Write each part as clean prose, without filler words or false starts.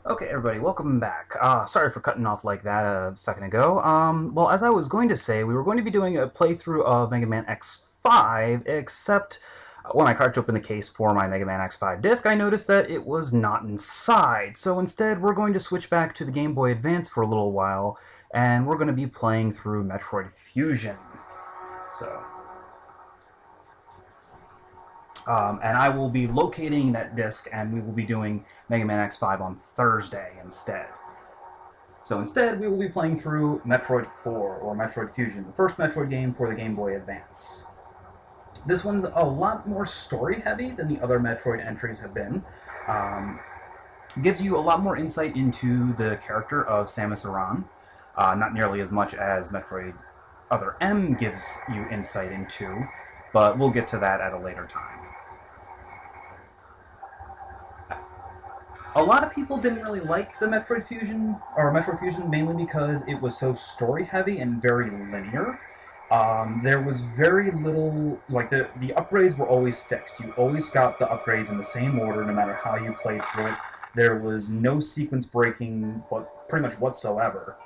Okay, everybody, welcome back. Sorry for cutting off like that a second ago. Well, as I was going to say, we were going to be doing a playthrough of Megaman X5, except when I cracked open the case for my Megaman X5 disc, I noticed that it was not inside. So instead, we're going to switch back to the Game Boy Advance for a little while, and we're going to be playing through Metroid Fusion. So, and I will be locating that disc, and we will be doing Mega Man X5 on Thursday instead. So instead, we will be playing through Metroid 4, or Metroid Fusion, the first Metroid game for the Game Boy Advance. This one's a lot more story-heavy than the other Metroid entries have been. Um, Gives you a lot more insight into the character of Samus Aran. Not nearly as much as Metroid Other M gives you insight into, but we'll get to that at a later time. A lot of people didn't really like the Metroid Fusion, or Metroid Fusion, mainly because it was so story heavy and very linear. There was very little, like, the upgrades were always fixed. You always got the upgrades in the same order, no matter how you played through it. There was no sequence breaking, pretty much whatsoever.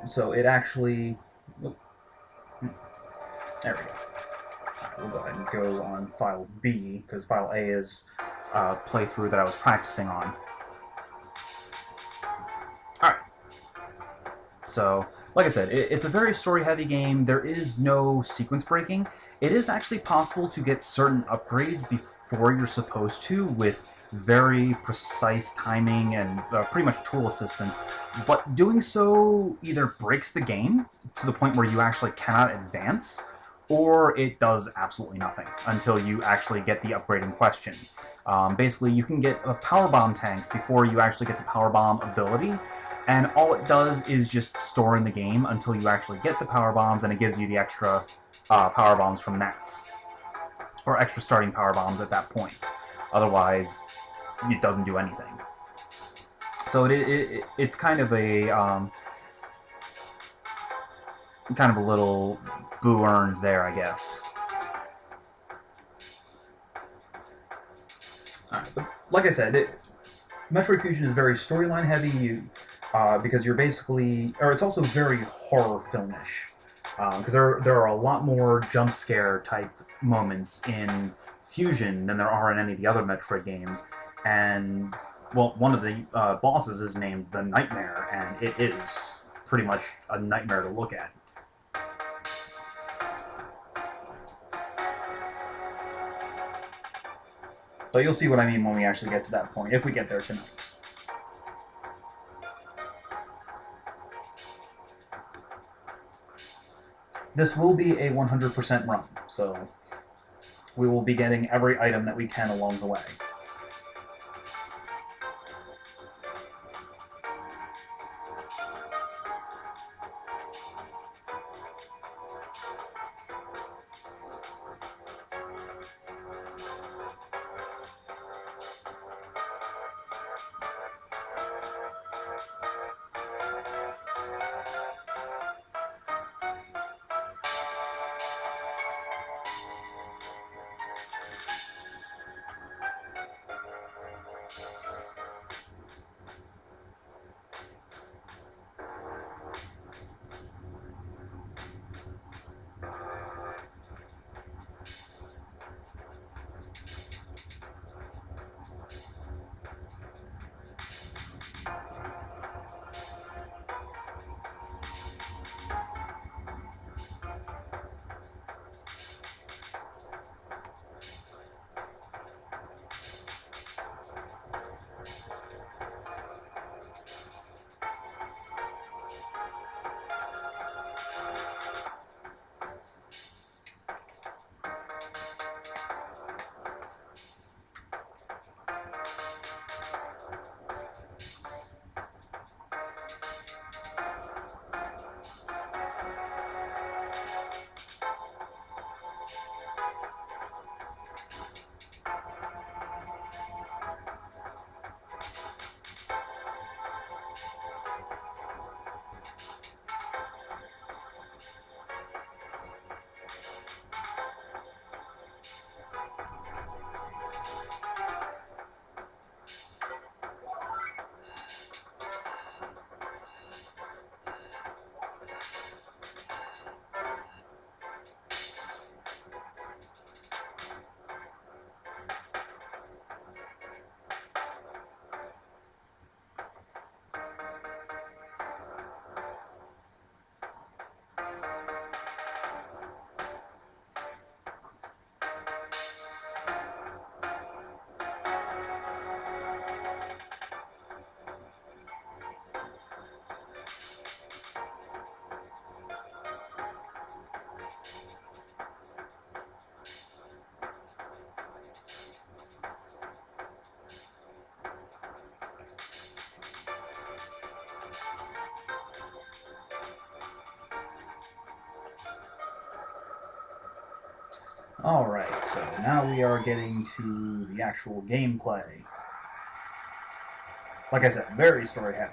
So it actually, there we go. We'll go ahead and go on file B, because file A is playthrough that I was practicing on. Alright. So, like I said, it's a very story-heavy game. There is no sequence breaking. It is actually possible to get certain upgrades before you're supposed to with very precise timing and pretty much tool assistance, but doing so either breaks the game to the point where you actually cannot advance, or it does absolutely nothing until you actually get the upgrade in question. Basically, you can get power bomb tanks before you actually get the power bomb ability, and all it does is just store in the game until you actually get the power bombs, and it gives you the extra power bombs from that, or extra starting power bombs at that point. Otherwise, it doesn't do anything. So it's kind of a little boo earns there, I guess. Alright, but like I said, Metroid Fusion is very storyline heavy because you're basically, or it's also very horror filmish because there are a lot more jump scare type moments in Fusion than there are in any of the other Metroid games, and well, one of the bosses is named the Nightmare, and it is pretty much a nightmare to look at. But you'll see what I mean when we actually get to that point, if we get there tonight. This will be a 100% run, so we will be getting every item that we can along the way. Alright, so now we are getting to the actual gameplay. Like I said, very story heavy.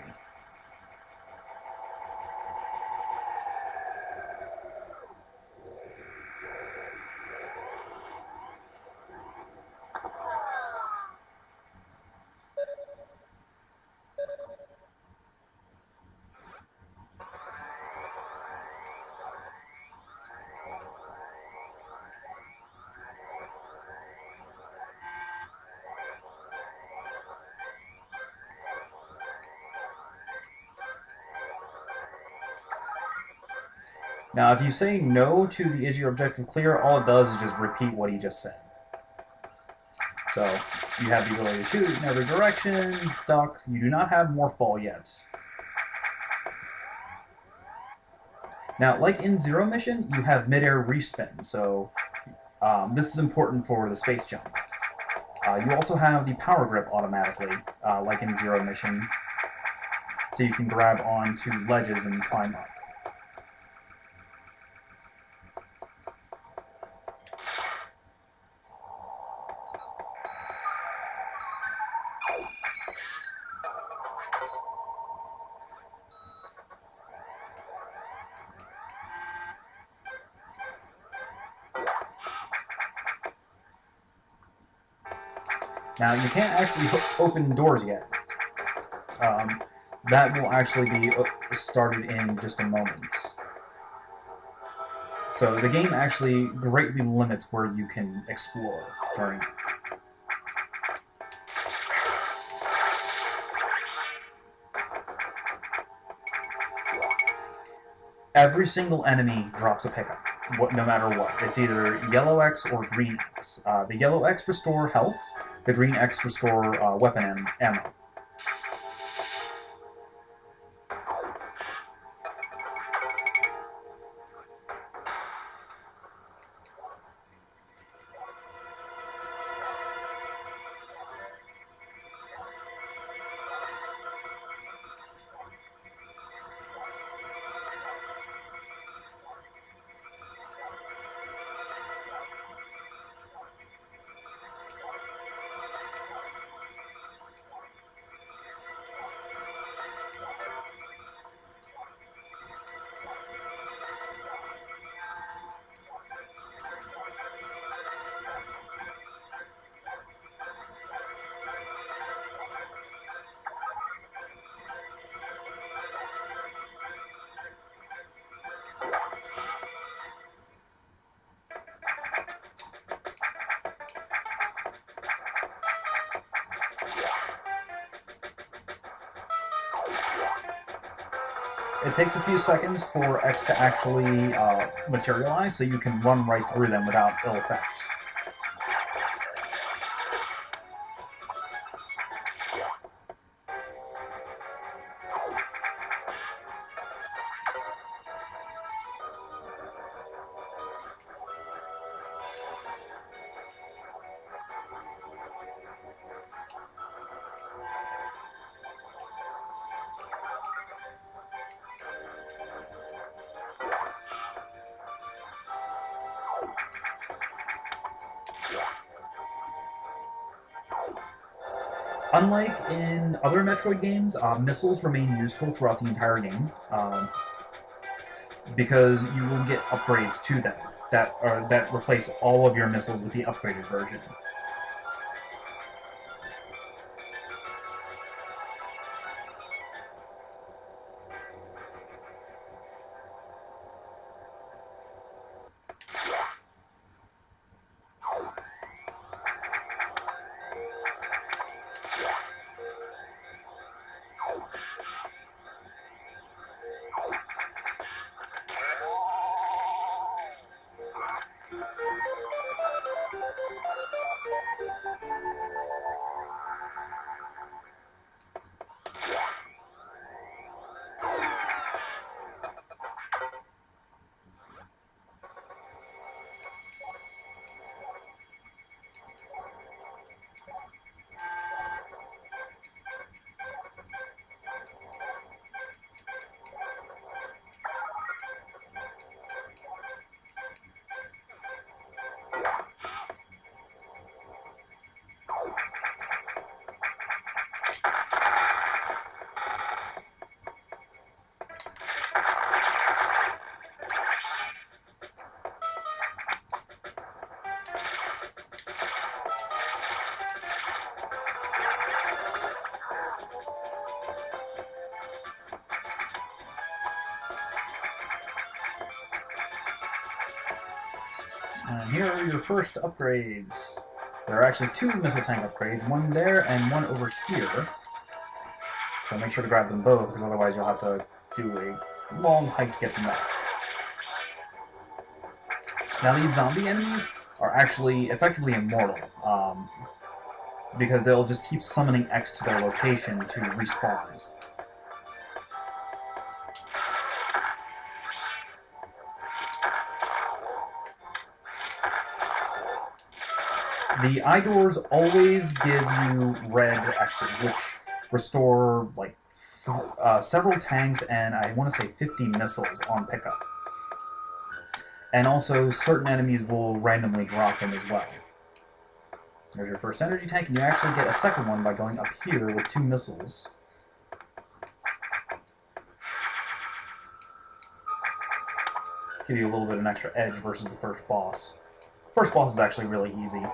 Now, if you say no to the "is your objective clear," all it does is just repeat what he just said. So, you have the ability to shoot in every direction, duck. You do not have Morph Ball yet. Now, like in Zero Mission, you have mid-air respin, so this is important for the space jump. You also have the power grip automatically, like in Zero Mission, so you can grab onto ledges and climb up. Now, you can't actually open doors yet. That will actually be started in just a moment. So the game actually greatly limits where you can explore during. Every single enemy drops a pickup, no matter what. It's either yellow X or green X. The yellow X restore health, the green X restore weapon ammo. It takes a few seconds for X to actually materialize, so you can run right through them without ill effect. Unlike in other Metroid games, missiles remain useful throughout the entire game, because you will get upgrades to them that replace all of your missiles with the upgraded version. And here are your first upgrades. There are actually 2 missile tank upgrades, one there and one over here. So make sure to grab them both, because otherwise you'll have to do a long hike to get them back. Now these zombie enemies are actually effectively immortal, because they'll just keep summoning X to their location to respawn. The eye doors always give you red X's, which restore like several tanks and I want to say 50 missiles on pickup. And also certain enemies will randomly drop them as well. There's your first energy tank, and you actually get a second one by going up here with 2 missiles. Give you a little bit of an extra edge versus the first boss. First boss is actually really easy.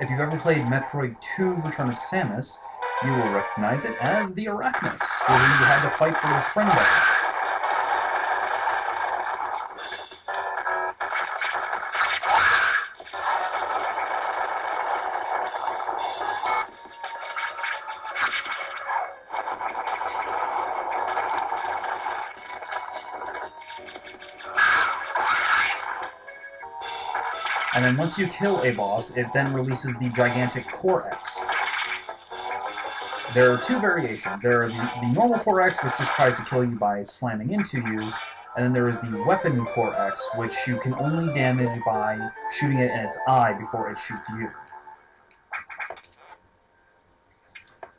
If you've ever played Metroid 2 Return of Samus, you will recognize it as the Arachnus, where you had to fight for the spring button. And then once you kill a boss, it then releases the gigantic Core X. There are 2 variations. There are the normal Core X, which just tries to kill you by slamming into you, and then there is the Weapon Core X, which you can only damage by shooting it in its eye before it shoots you.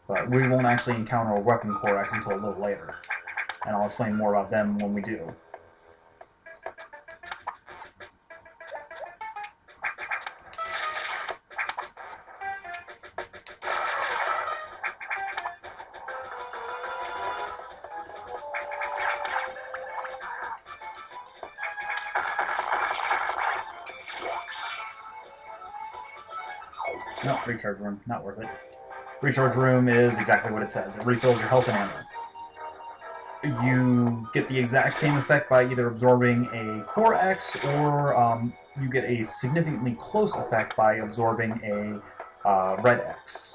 But we won't actually encounter a Weapon Core X until a little later, and I'll explain more about them when we do. No, recharge room, not worth it. Recharge room is exactly what it says. It refills your health and ammo. You get the exact same effect by either absorbing a Core X, or you get a significantly close effect by absorbing a Red X.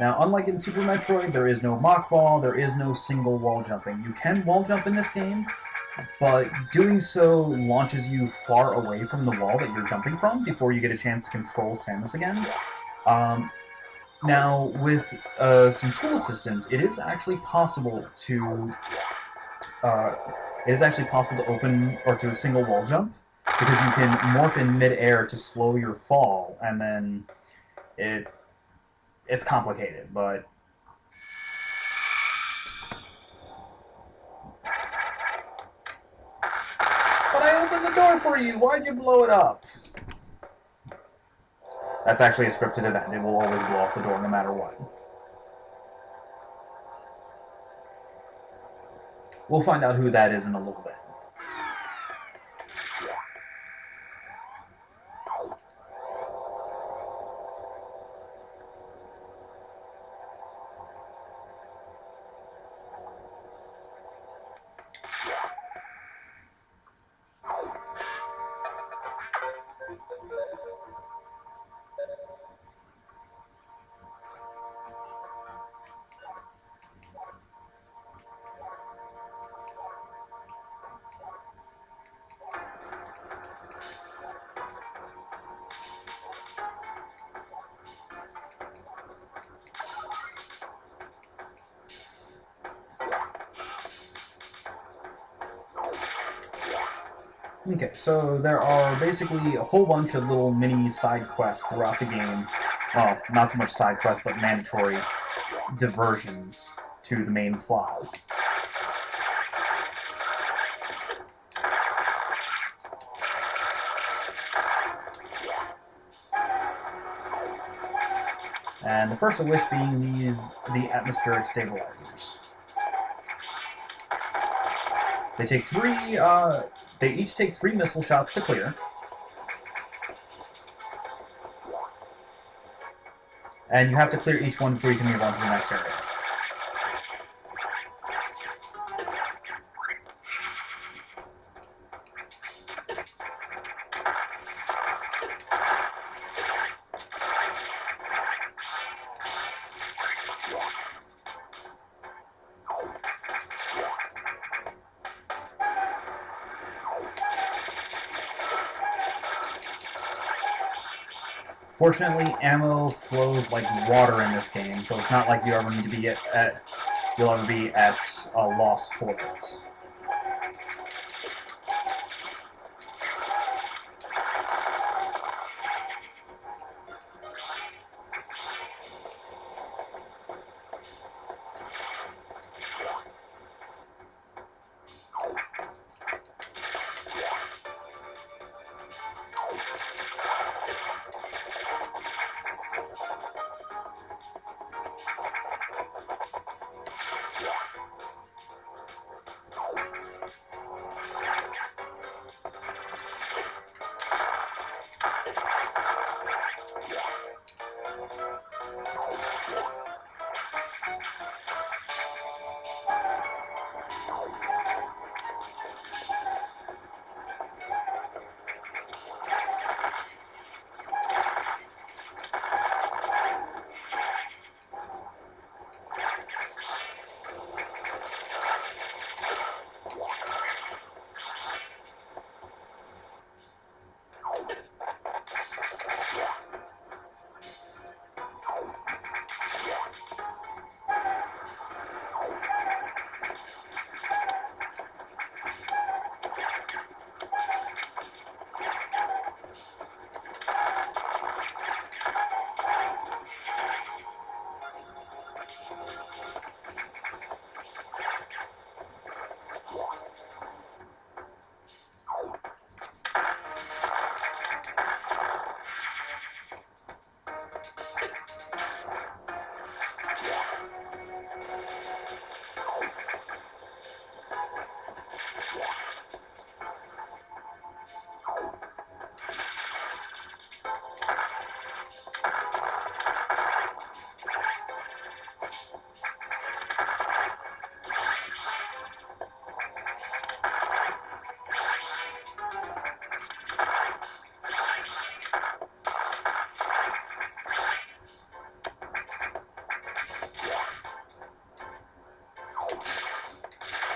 Now, unlike in Super Metroid, there is no mock wall, there is no single wall jumping. You can wall jump in this game, but doing so launches you far away from the wall that you're jumping from before you get a chance to control Samus again. Now, with some tool assistance, it is actually possible to open or to single wall jump, because you can morph in mid-air to slow your fall, and then it's complicated, but I opened the door for you! Why'd you blow it up? That's actually a scripted event. It will always blow off the door no matter what. We'll find out who that is in a little bit. Okay, so there are basically a whole bunch of little mini side quests throughout the game. Well, not so much side quests, but mandatory diversions to the main plot. And the first of which being the atmospheric stabilizers. They take three. They each take 3 missile shots to clear, and you have to clear each one before you can move on to the next area. Fortunately, ammo flows like water in this game, so it's not like you ever need to be you'll ever be at a loss for it.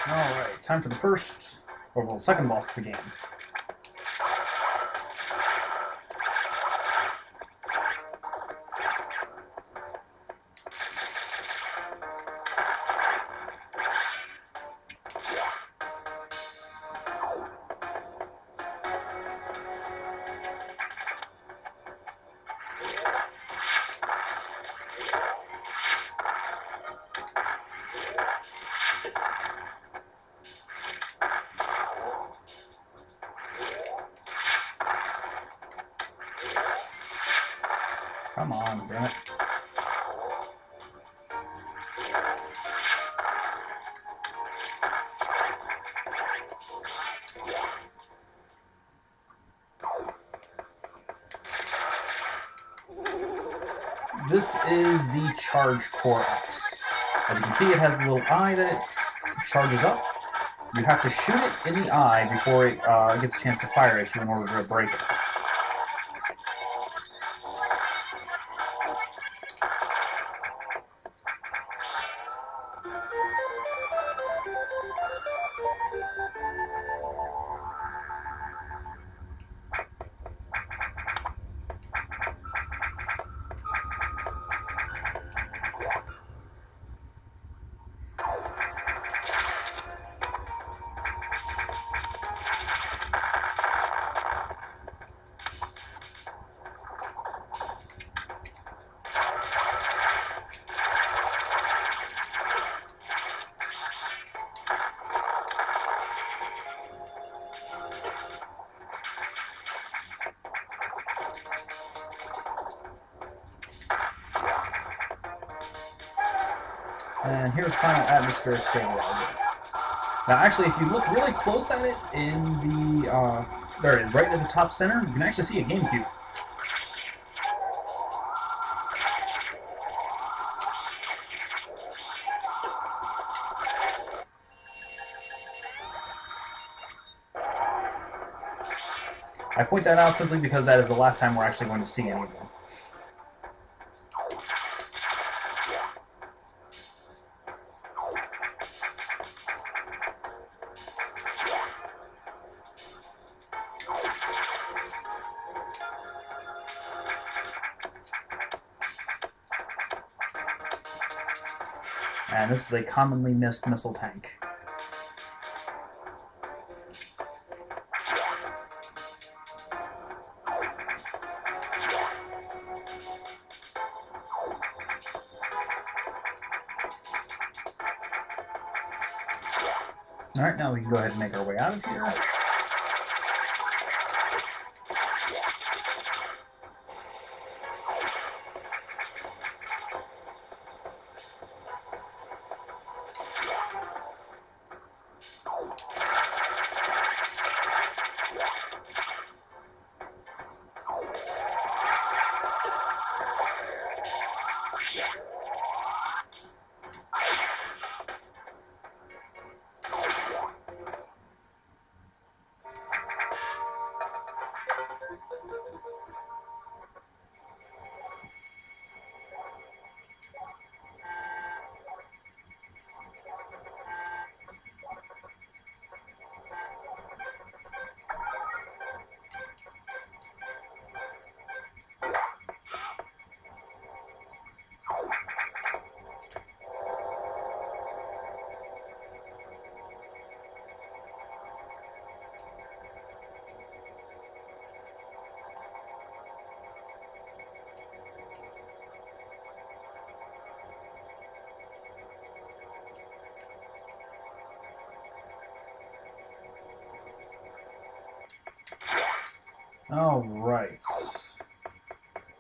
Alright, time for the second boss of the game. Come on, damn it. This is the Charge Core X. As you can see, it has the little eye that it charges up. You have to shoot it in the eye before it gets a chance to fire at you in order to break it. And here's final atmospheric stabilizer. Now, actually, if you look really close at it in the, there it is, right in the top center, you can actually see a GameCube. I point that out simply because that is the last time we're actually going to see any of them. And this is a commonly missed missile tank. Alright, now we can go ahead and make our way out of here. Alright.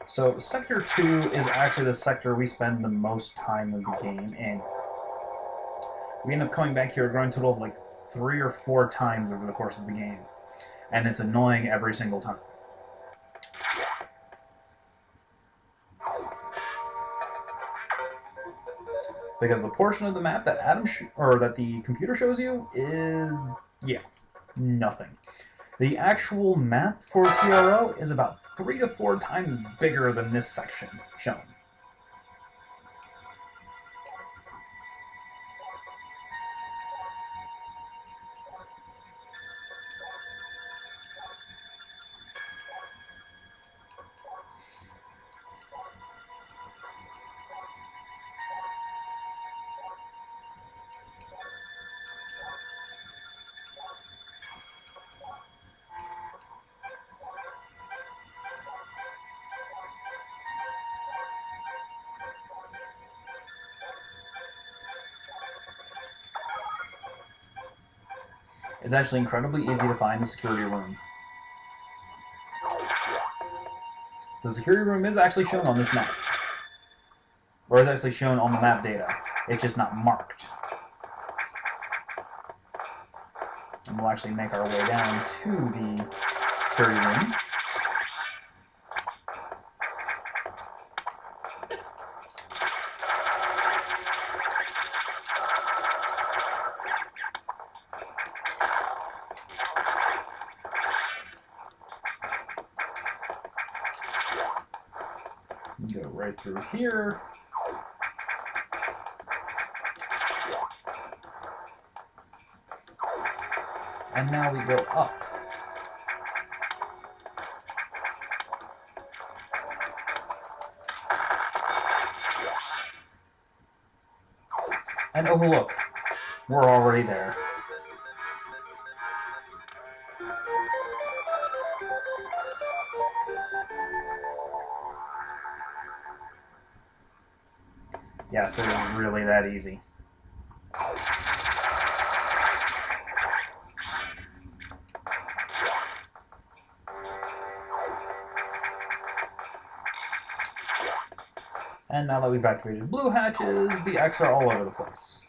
So, Sector 2 is actually the sector we spend the most time of the game in. We end up coming back here a grand total of like 3 or 4 times over the course of the game. And it's annoying every single time. Because the portion of the map that that the computer shows you is, yeah, nothing. The actual map for TRO is about 3 to 4 times bigger than this section shown. It's actually incredibly easy to find the security room. The security room is actually shown on this map. Or is actually shown on the map data. It's just not marked. And we'll actually make our way down to the security room. Go right through here. And now we go up. And oh look, we're already there. Yeah, so it's really that easy. And now that we've activated blue hatches, the X are all over the place.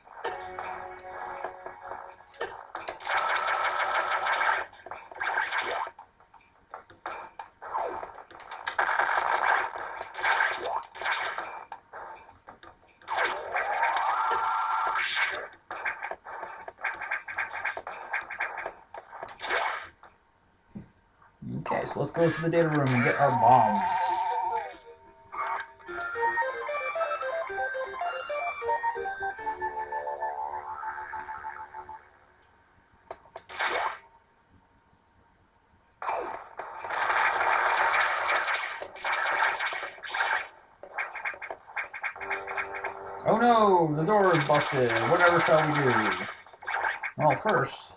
Okay, so let's go to the data room and get our bombs. Oh no, the door is busted. Whatever shall we do? Well, first,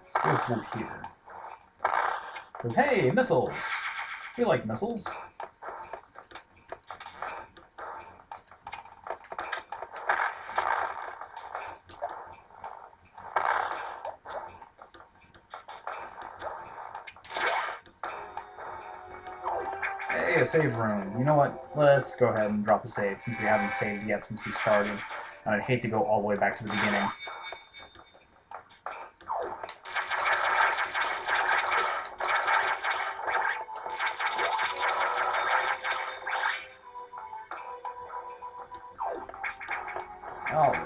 let's go through here. Because, hey, missiles! We like missiles. Hey, a save room. You know what? Let's go ahead and drop a save, since we haven't saved yet since we started. And I'd hate to go all the way back to the beginning. Alright.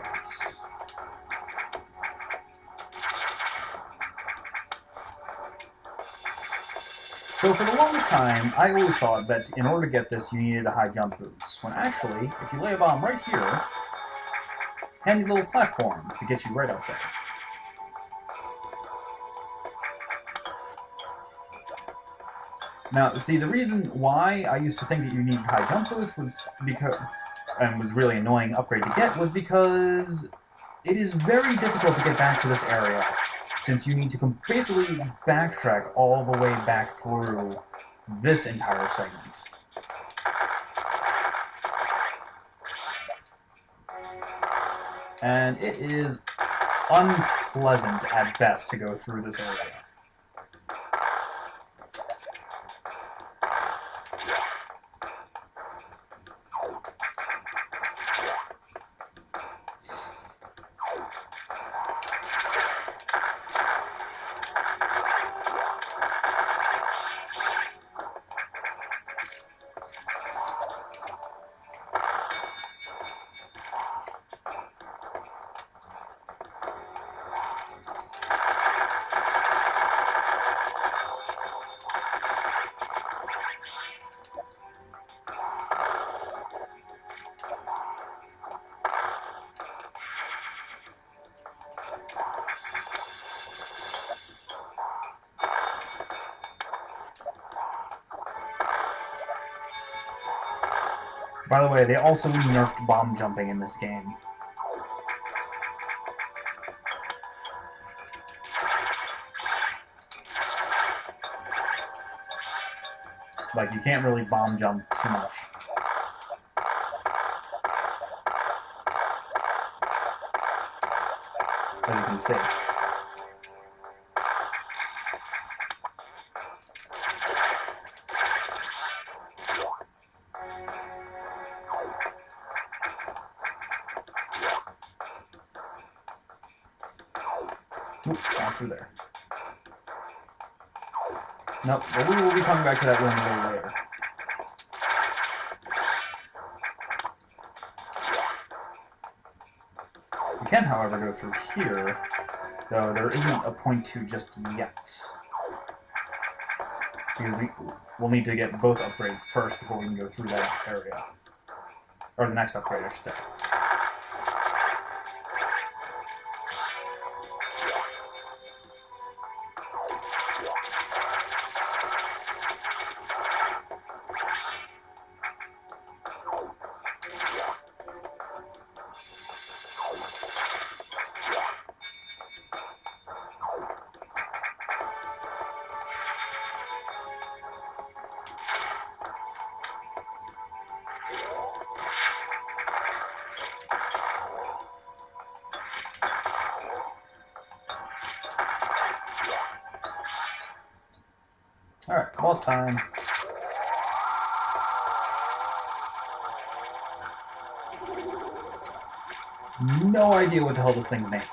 So for the longest time, I always thought that in order to get this, you needed a high jump boost. When actually, if you lay a bomb right here, handy little platform to get you right up there. Now, see, the reason why I used to think that you needed high jump boosts was because, and was really annoying upgrade to get, was because it is very difficult to get back to this area, since you need to basically backtrack all the way back through this entire segment. And it is unpleasant at best to go through this area. By the way, they also nerfed bomb jumping in this game. Like, you can't really bomb jump too much. As you can see. Oop, down through there. Nope, well, we will be coming back to that room a little later. We can, however, go through here, though there isn't a point to just yet. We'll need to get both upgrades first before we can go through that area. Or the next upgrade, I should say. Alright, boss time. no idea what the hell this thing's named.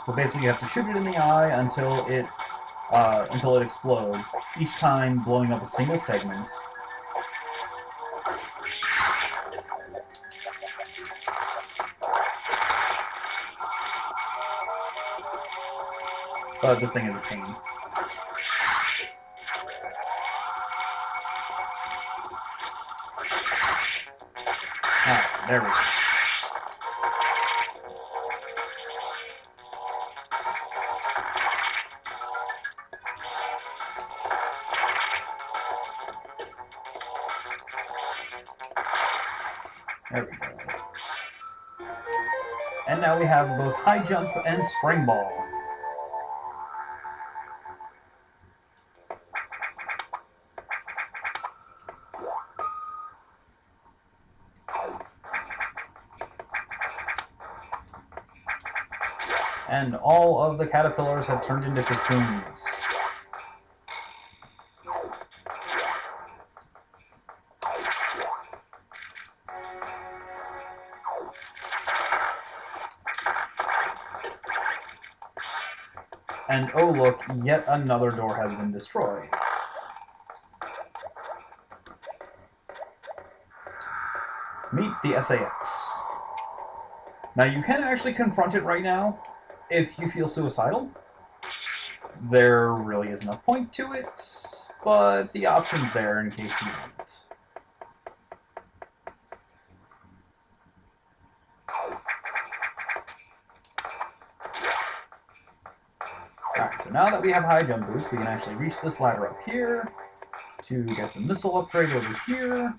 So basically, you have to shoot it in the eye until it explodes. Each time, blowing up a single segment. But this thing is a pain. Alright, there we go. There we go. And now we have both high jump and spring ball. And all of the caterpillars have turned into cocoons. And oh look, yet another door has been destroyed. Meet the SAX. Now you can actually confront it right now if you feel suicidal. There really isn't a point to it, but the option's there in case you want it. Alright, so now that we have high jump boost, we can actually reach this ladder up here to get the missile upgrade over here.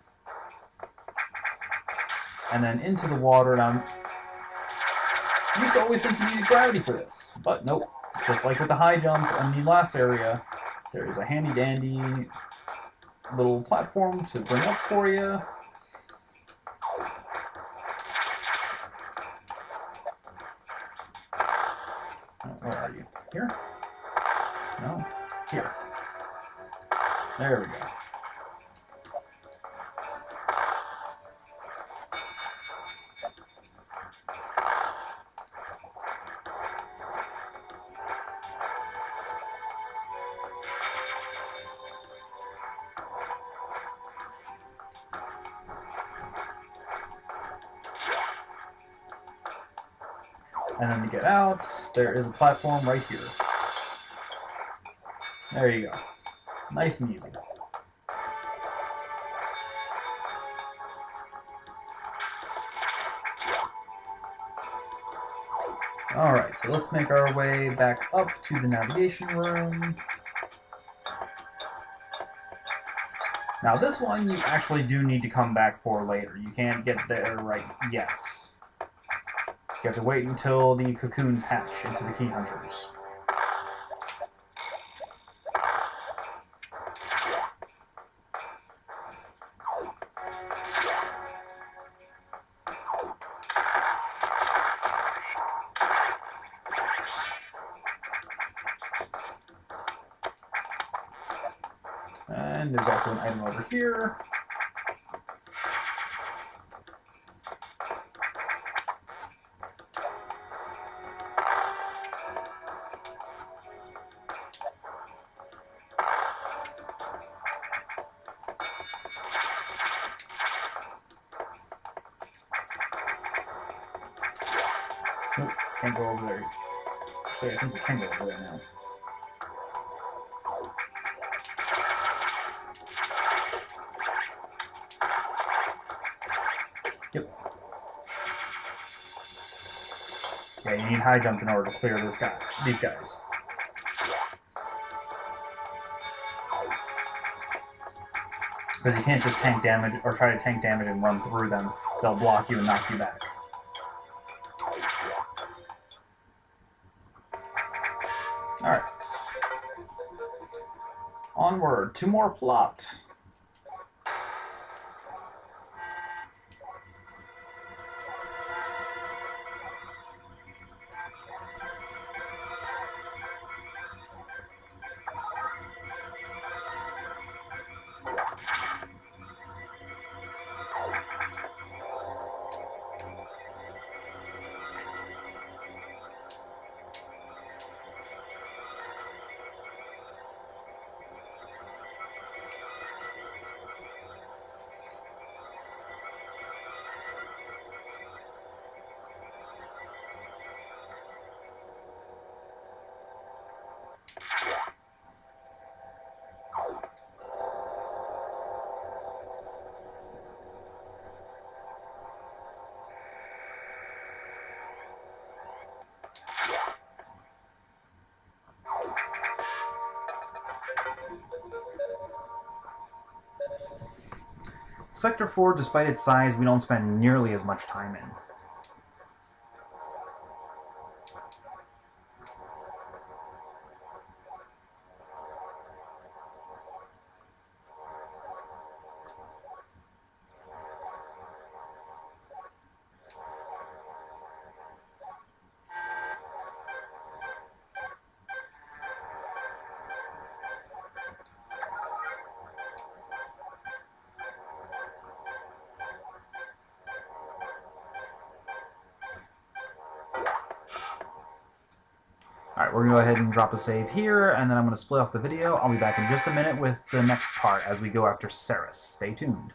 And then into the water. Now, I used to always think you needed gravity for this, but nope. Just like with the high jump in the last area, there is a handy-dandy little platform to bring up for you. Where are you? Here? No? Here. There we go. And then to get out, there is a platform right here. There you go. Nice and easy. Alright, so let's make our way back up to the navigation room. Now this one you actually do need to come back for later. You can't get there right yet. You have to wait until the cocoons hatch into the key hunters. And there's also an item over here. Nope, can't go over there. Actually, I think we can go over there now. Yep. Yeah, you need high jump in order to clear these guys. Because you can't just tank damage or try to tank damage and run through them. They'll block you and knock you back. Alright. Onward to more plot. Sector 4, despite its size, we don't spend nearly as much time in. Alright, we're going to go ahead and drop a save here, and then I'm going to split off the video. I'll be back in just a minute with the next part as we go after Samus. Stay tuned.